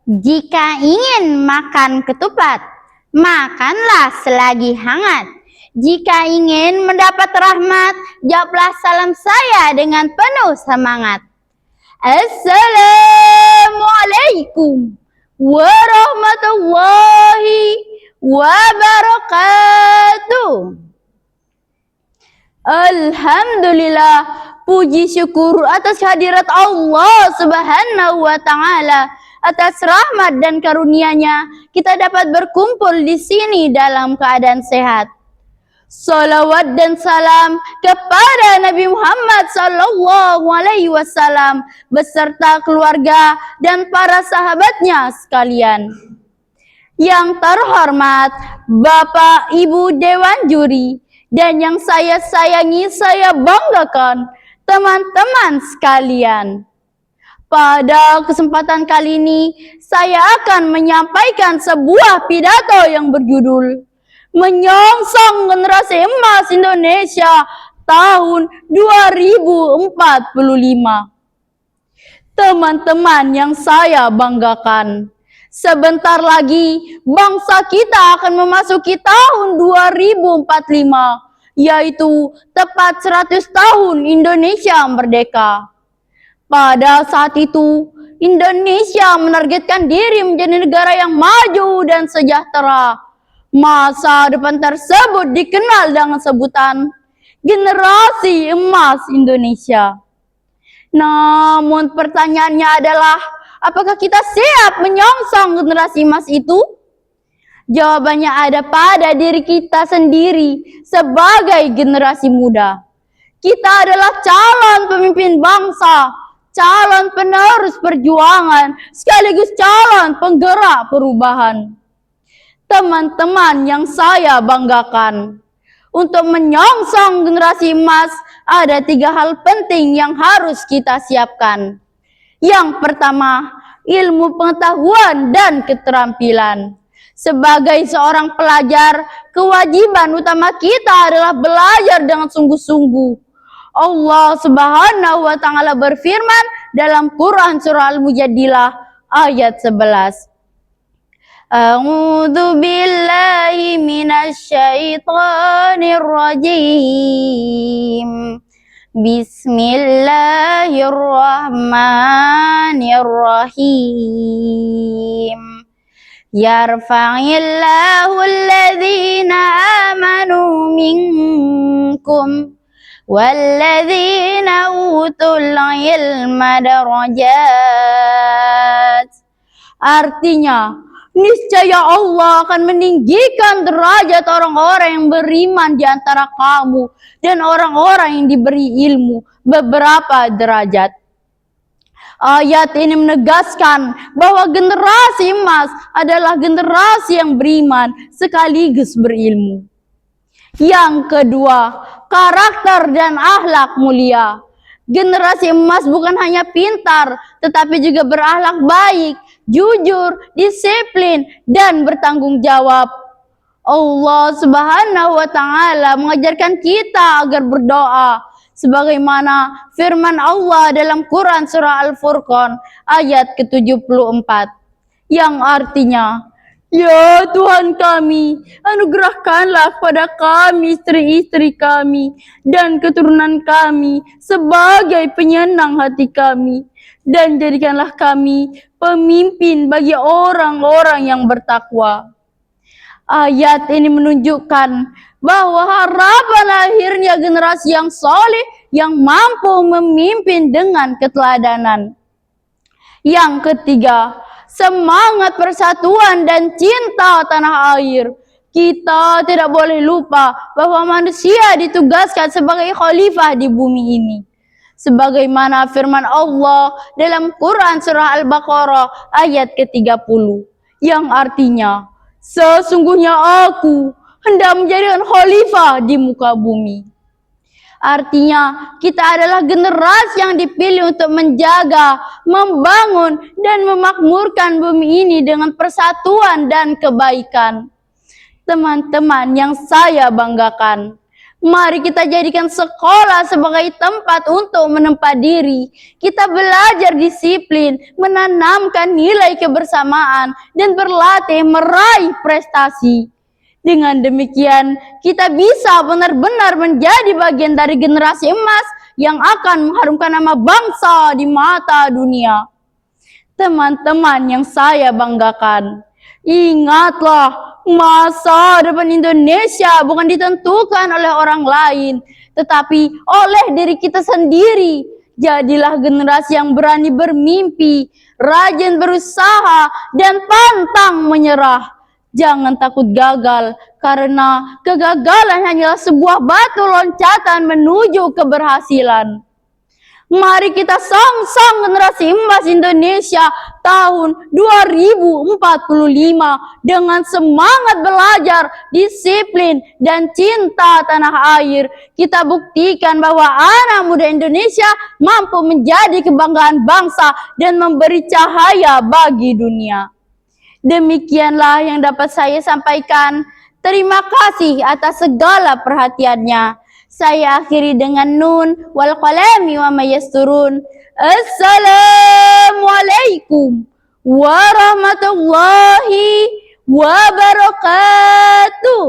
Jika ingin makan ketupat, makanlah selagi hangat. Jika ingin mendapat rahmat, jawablah salam saya dengan penuh semangat. Assalamualaikum warahmatullahi wabarakatuh. Alhamdulillah, puji syukur atas hadirat Allah Subhanahu wa Ta'ala. Atas rahmat dan karunia-Nya, kita dapat berkumpul di sini dalam keadaan sehat. Salawat dan salam kepada Nabi Muhammad sallallahu alaihi wasallam beserta keluarga dan para sahabatnya sekalian. Yang terhormat Bapak Ibu Dewan Juri dan yang saya sayangi, saya banggakan teman-teman sekalian. Pada kesempatan kali ini, saya akan menyampaikan sebuah pidato yang berjudul Menyongsong Generasi Emas Indonesia tahun 2045. Teman-teman yang saya banggakan, sebentar lagi bangsa kita akan memasuki tahun 2045, yaitu tepat 100 tahun Indonesia merdeka. Pada saat itu, Indonesia menargetkan diri menjadi negara yang maju dan sejahtera. Masa depan tersebut dikenal dengan sebutan Generasi Emas Indonesia. Namun pertanyaannya adalah, apakah kita siap menyongsong generasi emas itu? Jawabannya ada pada diri kita sendiri sebagai generasi muda. Kita adalah calon pemimpin bangsa, calon penerus perjuangan, sekaligus calon penggerak perubahan. Teman-teman yang saya banggakan, untuk menyongsong generasi emas, ada 3 hal penting yang harus kita siapkan. Yang pertama, ilmu pengetahuan dan keterampilan. Sebagai seorang pelajar, kewajiban utama kita adalah belajar dengan sungguh-sungguh. Allah Subhanahu wa Ta'ala berfirman dalam Quran surah Al-Mujadilah ayat 11. A'udzu billahi minasy syaithanir rajim. Bismillahirrahmanirrahim. Yarfa'illahu alladhina amanu minkum walladzina utul ilma darajat. Artinya, niscaya Allah akan meninggikan derajat orang-orang yang beriman di antara kamu dan orang-orang yang diberi ilmu beberapa derajat. Ayat ini menegaskan bahwa generasi emas adalah generasi yang beriman sekaligus berilmu. Yang kedua, karakter dan akhlak mulia. Generasi emas bukan hanya pintar, tetapi juga berakhlak baik, jujur, disiplin, dan bertanggung jawab. Allah Subhanahu wa Ta'ala mengajarkan kita agar berdoa sebagaimana firman Allah dalam Quran surah Al-Furqan ayat ke-74 yang artinya, ya Tuhan kami, anugerahkanlah kepada kami istri-istri kami dan keturunan kami sebagai penyenang hati kami, dan jadikanlah kami pemimpin bagi orang-orang yang bertakwa. Ayat ini menunjukkan bahwa harapan lahirnya generasi yang soleh yang mampu memimpin dengan keteladanan. Yang ketiga, semangat persatuan dan cinta tanah air. Kita tidak boleh lupa bahwa manusia ditugaskan sebagai khalifah di bumi ini. Sebagaimana firman Allah dalam Quran surah Al-Baqarah ayat ke-30 yang artinya, sesungguhnya aku hendak menjadikan khalifah di muka bumi. Artinya, kita adalah generasi yang dipilih untuk menjaga, membangun, dan memakmurkan bumi ini dengan persatuan dan kebaikan. Teman-teman yang saya banggakan, Mari kita jadikan sekolah sebagai tempat untuk menempa diri. Kita belajar disiplin, menanamkan nilai kebersamaan, dan berlatih meraih prestasi. Dengan demikian, kita bisa benar-benar menjadi bagian dari generasi emas yang akan mengharumkan nama bangsa di mata dunia. Teman-teman yang saya banggakan, ingatlah, masa depan Indonesia bukan ditentukan oleh orang lain, tetapi oleh diri kita sendiri. Jadilah generasi yang berani bermimpi, rajin berusaha, dan pantang menyerah. Jangan takut gagal, karena kegagalan hanyalah sebuah batu loncatan menuju keberhasilan. Mari kita song-song generasi emas Indonesia tahun 2045 dengan semangat belajar, disiplin, dan cinta tanah air. Kita buktikan bahwa anak muda Indonesia mampu menjadi kebanggaan bangsa dan memberi cahaya bagi dunia. Demikianlah yang dapat saya sampaikan. Terima kasih atas segala perhatiannya. Saya akhiri dengan nun wal qalami wa mayasturun. Assalamualaikum warahmatullahi wabarakatuh.